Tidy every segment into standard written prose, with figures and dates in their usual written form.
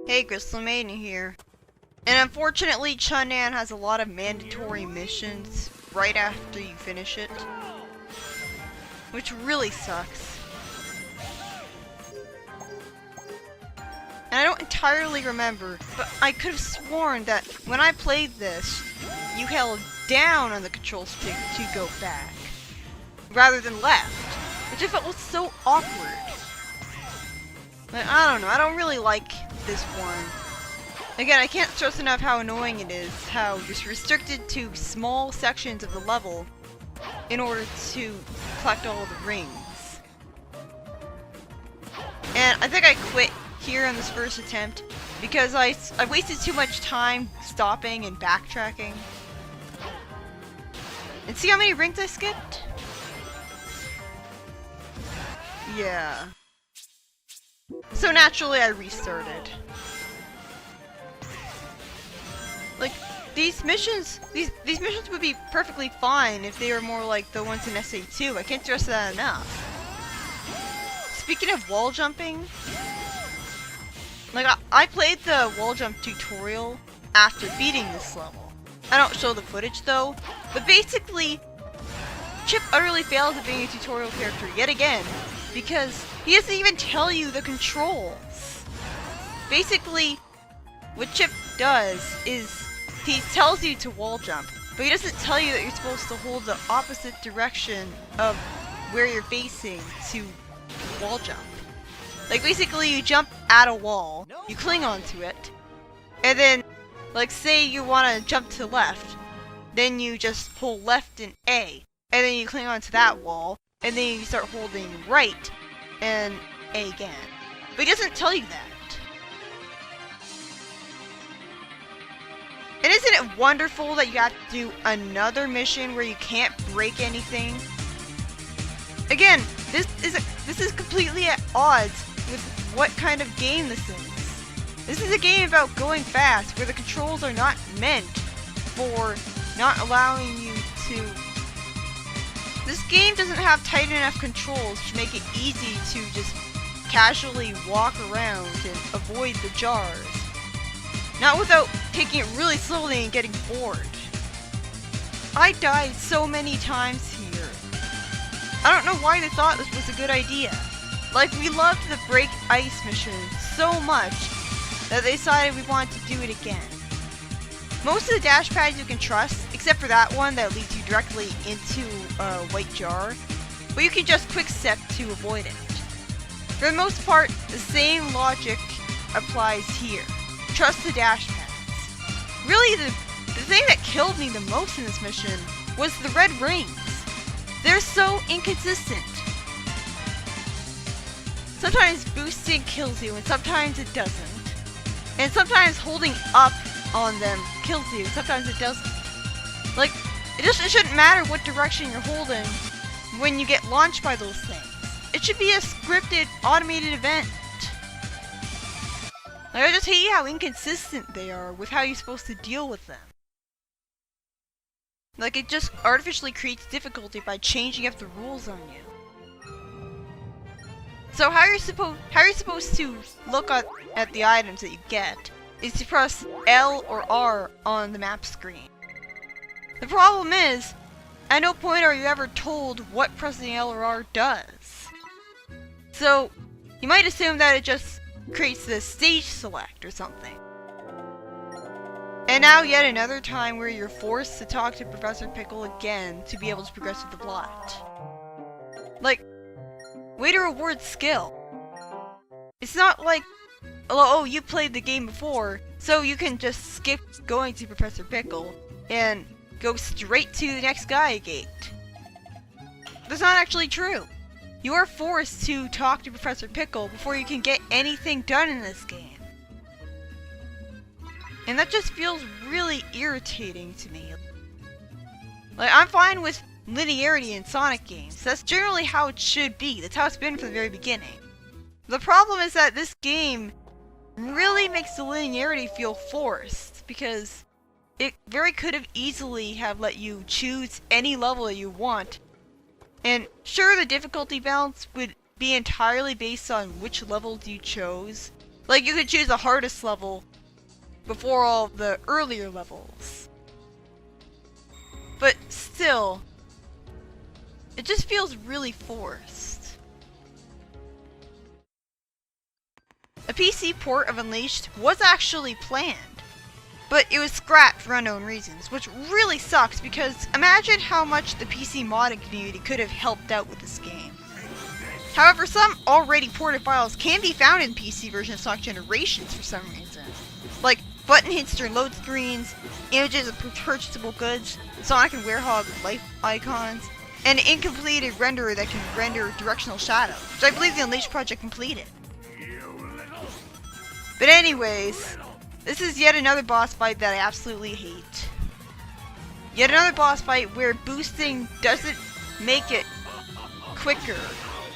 Hey, Crystal Maiden here. And unfortunately, Chun-Nan has a lot of mandatory missions right after you finish it, which really sucks. And I don't entirely remember, but I could have sworn that when I played this, you held down on the control stick to go back, rather than left, which I felt was so awkward. But I don't know, I don't really like this one. Again, I can't stress enough how annoying it is, how you're restricted to small sections of the level in order to collect all the rings. And I think I quit here on this first attempt because I wasted too much time stopping and backtracking. And see how many rings I skipped? Yeah. So naturally I restarted. Like, these missions would be perfectly fine if they were more like the ones in SA2. I can't stress that enough. Speaking of wall jumping, like, I played the wall jump tutorial after beating this level. I don't show the footage though, but basically, Chip utterly fails at being a tutorial character yet again, because he doesn't even tell you the controls. Basically, what Chip does is he tells you to wall jump, but he doesn't tell you that you're supposed to hold the opposite direction of where you're facing to wall jump. Like, basically, you jump at a wall, you cling onto it, and then, like, say you want to jump to the left, then you just hold left and A, and then you cling onto that wall, and then you start holding right and A again. But he doesn't tell you that. And isn't it wonderful that you have to do another mission where you can't break anything? Again, this is completely at odds with what kind of game this is. This is a game about going fast, where the controls are not meant for not allowing you to... This game doesn't have tight enough controls to make it easy to just casually walk around and avoid the jars. Not without taking it really slowly and getting bored. I died so many times here. I don't know why they thought this was a good idea. Like, we loved the break ice mission so much that they decided we wanted to do it again. Most of the dash pads you can trust, except for that one that leads you directly into a white jar, but you can just quick step to avoid it. For the most part, the same logic applies here. Trust the dash pads. Really, the thing that killed me the most in this mission was the red rings. They're so inconsistent. Sometimes boosting kills you, and sometimes it doesn't. And sometimes holding up on them kills you, and sometimes it doesn't. Like, it shouldn't matter what direction you're holding when you get launched by those things. It should be a scripted, automated event. Like, I just hate how inconsistent they are with how you're supposed to deal with them. Like, it just artificially creates difficulty by changing up the rules on you. So how you're supposed to look at the items that you get is to press L or R on the map screen. The problem is, at no point are you ever told what pressing L or R does. So, you might assume that it just creates the stage select or something. And now yet another time where you're forced to talk to Professor Pickle again to be able to progress with the plot. Like, way to reward skill. It's not like, oh, you played the game before, so you can just skip going to Professor Pickle and go straight to the next Gaia Gate. That's not actually true. You are forced to talk to Professor Pickle before you can get anything done in this game. And that just feels really irritating to me. Like, I'm fine with linearity in Sonic games. That's generally how it should be. That's how it's been from the very beginning. The problem is that this game really makes the linearity feel forced, because it very could have easily have let you choose any level that you want. And sure, the difficulty balance would be entirely based on which levels you chose, Like, you could choose the hardest level before all the earlier levels. But still, it just feels really forced. A PC port of Unleashed was actually planned, but it was scrapped for unknown reasons, which really sucks because imagine how much the PC modding community could have helped out with this game. However, some already ported files can be found in PC version of Sonic Generations for some reason. Like button hits during load screens, images of purchasable goods, Sonic and Werehog life icons, and an incompleted renderer that can render directional shadows, which I believe the Unleashed project completed. But anyways, this is yet another boss fight that I absolutely hate. Yet another boss fight where boosting doesn't make it quicker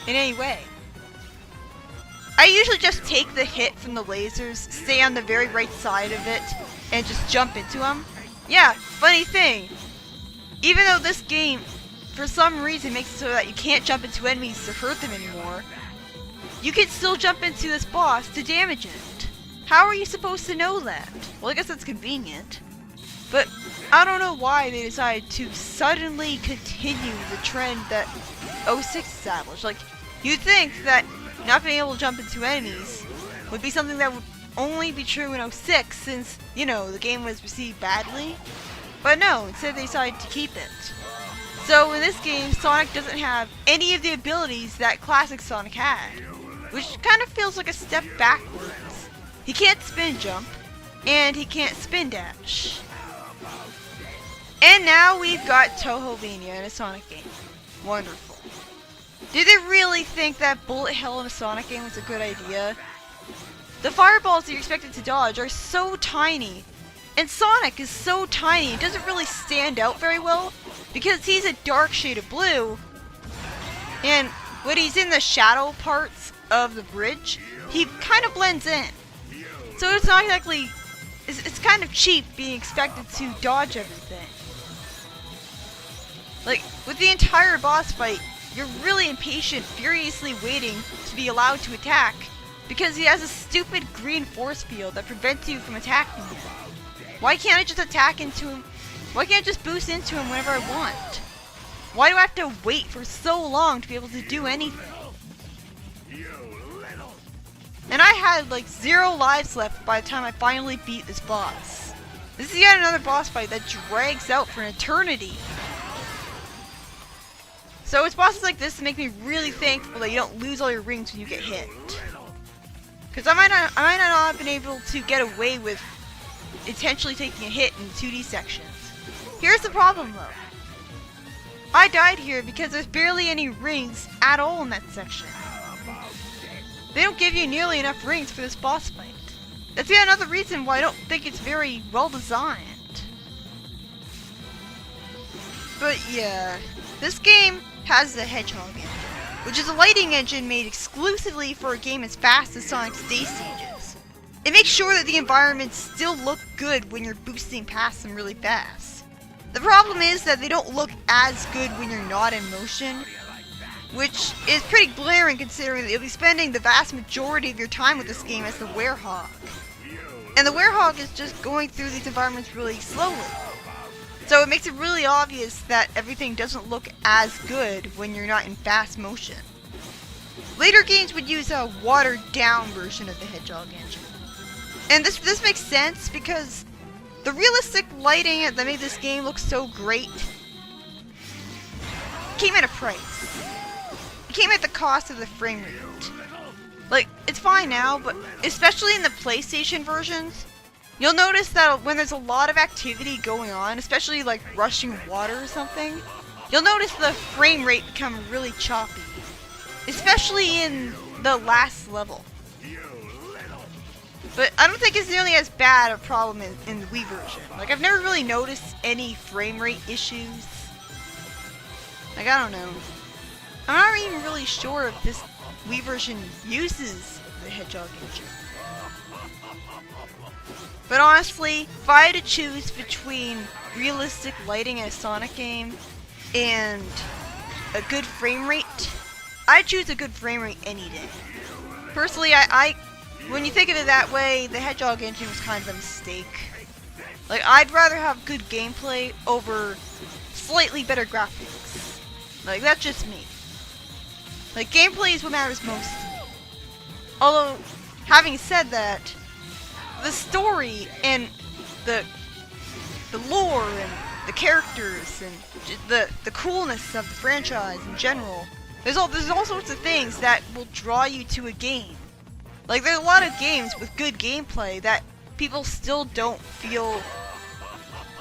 in any way. I usually just take the hit from the lasers, stay on the very right side of it, and just jump into them. Yeah, funny thing, even though this game, for some reason, makes it so that you can't jump into enemies to hurt them anymore, you can still jump into this boss to damage it. How are you supposed to know that? Well, I guess that's convenient. But I don't know why they decided to suddenly continue the trend that 06 established. Like, you'd think that not being able to jump into enemies would be something that would only be true in 06 since, you know, the game was received badly. But no, instead they decided to keep it. So in this game, Sonic doesn't have any of the abilities that classic Sonic had, which kind of feels like a step backwards. He can't spin jump, and he can't spin dash. And now we've got Tohovenia in a Sonic game. Wonderful. Did they really think that bullet hell in a Sonic game was a good idea? The fireballs that you're expected to dodge are so tiny, and Sonic is so tiny it doesn't really stand out very well because he's a dark shade of blue, and when he's in the shadow parts of the bridge, he kind of blends in. So it's not exactly, it's kind of cheap being expected to dodge everything. Like, with the entire boss fight, you're really impatient, furiously waiting to be allowed to attack, because he has a stupid green force field that prevents you from attacking him. Why can't I just attack into him? Why can't I just boost into him whenever I want? Why do I have to wait for so long to be able to do anything? And I had like 0 lives left by the time I finally beat this boss. This is yet another boss fight that drags out for an eternity. So it's bosses like this that make me really thankful that you don't lose all your rings when you get hit. Because I might not have been able to get away with intentionally taking a hit in 2D sections. Here's the problem though. I died here because there's barely any rings at all in that section. They don't give you nearly enough rings for this boss fight. That's yet another reason why I don't think it's very well designed. But yeah, this game has the Hedgehog engine, which is a lighting engine made exclusively for a game as fast as Sonic's Day Stages. It makes sure that the environments still look good when you're boosting past them really fast. The problem is that they don't look as good when you're not in motion, which is pretty glaring considering that you'll be spending the vast majority of your time with this game as the Werehog. And the Werehog is just going through these environments really slowly. So it makes it really obvious that everything doesn't look as good when you're not in fast motion. Later games would use a watered down version of the Hedgehog engine. And this makes sense because the realistic lighting that made this game look so great came at a price. It came at the cost of the frame rate. Like, it's fine now, but especially in the PlayStation versions, you'll notice that when there's a lot of activity going on, especially like rushing water or something, you'll notice the frame rate become really choppy. Especially in the last level. But I don't think it's nearly as bad a problem in the Wii version. Like, I've never really noticed any frame rate issues. Like, I don't know. I'm not even really sure if this Wii version uses the Hedgehog engine. But honestly, if I had to choose between realistic lighting in a Sonic game and a good frame rate, I'd choose a good frame rate any day. Personally, I when you think of it that way, the Hedgehog engine was kind of a mistake. Like, I'd rather have good gameplay over slightly better graphics. Like, that's just me. Like, gameplay is what matters most to me. Although, having said that, the story and the lore and the characters and the coolness of the franchise in general, there's all sorts of things that will draw you to a game. Like, there's a lot of games with good gameplay that people still don't feel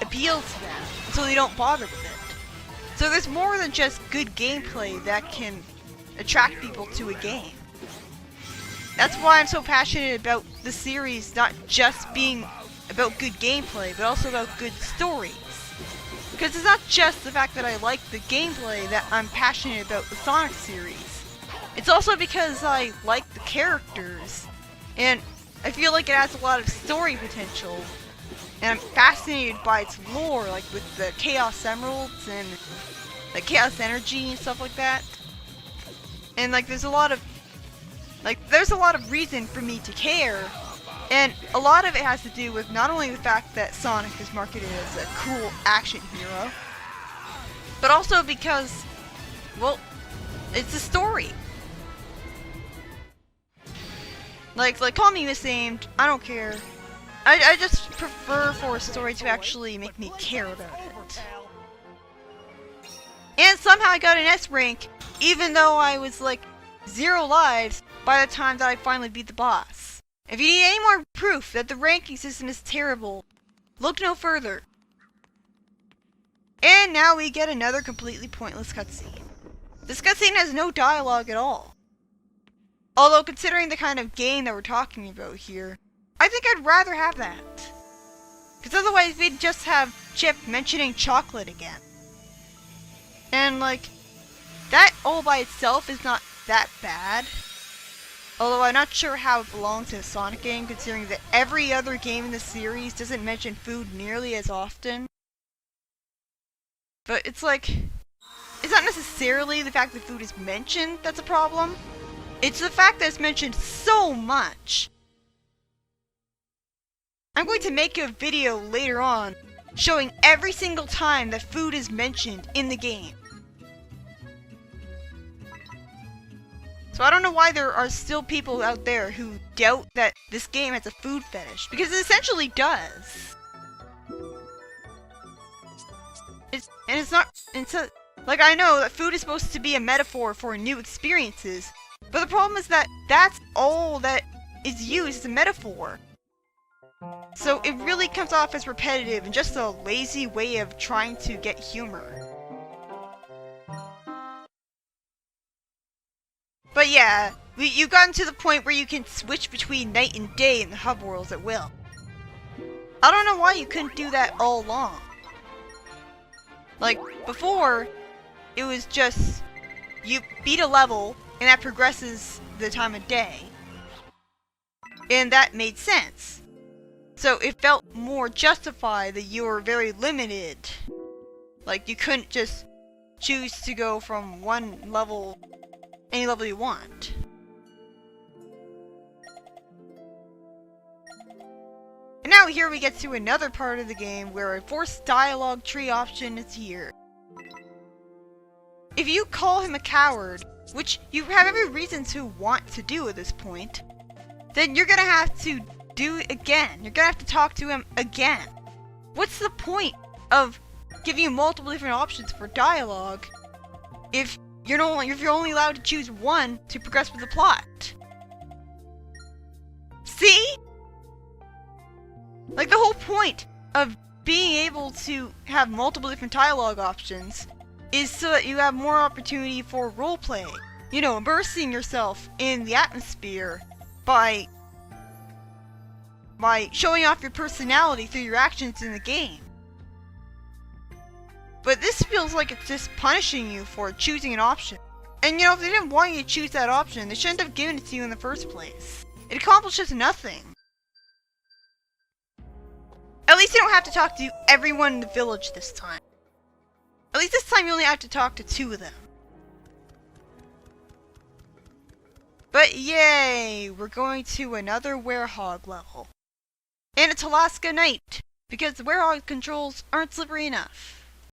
appeal to them, so they don't bother with it. So there's more than just good gameplay that can attract people to a game. That's why I'm so passionate about the series not just being about good gameplay, but also about good stories. Because it's not just the fact that I like the gameplay that I'm passionate about the Sonic series. It's also because I like the characters, and I feel like it has a lot of story potential, and I'm fascinated by its lore, like with the Chaos Emeralds and the Chaos Energy and stuff like that. And like there's a lot of reason for me to care, and a lot of it has to do with not only the fact that Sonic is marketed as a cool action hero, but also because, well, it's a story. Like call me misaimed, I don't care. I just prefer for a story to actually make me care about it. And somehow I got an S rank, even though I was like 0 lives by the time that I finally beat the boss. If you need any more proof that the ranking system is terrible, look no further. And now we get another completely pointless cutscene. This cutscene has no dialogue at all. Although considering the kind of game that we're talking about here, I think I'd rather have that. Because otherwise we'd just have Chip mentioning chocolate again. And like, that all by itself is not that bad. Although I'm not sure how it belongs to a Sonic game, considering that every other game in the series doesn't mention food nearly as often. But it's like, it's not necessarily the fact that food is mentioned that's a problem. It's the fact that it's mentioned so much. I'm going to make a video later on showing every single time that food is mentioned in the game. So I don't know why there are still people out there who doubt that this game has a food fetish, because it essentially does. Like, I know that food is supposed to be a metaphor for new experiences, but the problem is that that's all that is used as a metaphor. So it really comes off as repetitive and just a lazy way of trying to get humor. But yeah, you've gotten to the point where you can switch between night and day in the hub worlds at will. I don't know why you couldn't do that all along. Like, before, it was just, you beat a level, and that progresses the time of day. And that made sense. So it felt more justified that you were very limited. Like, you couldn't just choose to go from one level, any level you want. And now here we get to another part of the game where a forced dialogue tree option is here. If you call him a coward, which you have every reason to want to do at this point, then you're gonna have to do it again. You're gonna have to talk to him again. What's the point of giving you multiple different options for dialogue if you're only allowed to choose one to progress with the plot? See? Like, the whole point of being able to have multiple different dialogue options is so that you have more opportunity for roleplay. You know, immersing yourself in the atmosphere by showing off your personality through your actions in the game. But this feels like it's just punishing you for choosing an option. And you know, if they didn't want you to choose that option, they shouldn't have given it to you in the first place. It accomplishes nothing. At least you don't have to talk to everyone in the village this time. At least this time you only have to talk to 2 of them. But yay! We're going to another Werehog level. And it's Holoskan night, because the Werehog controls aren't slippery enough.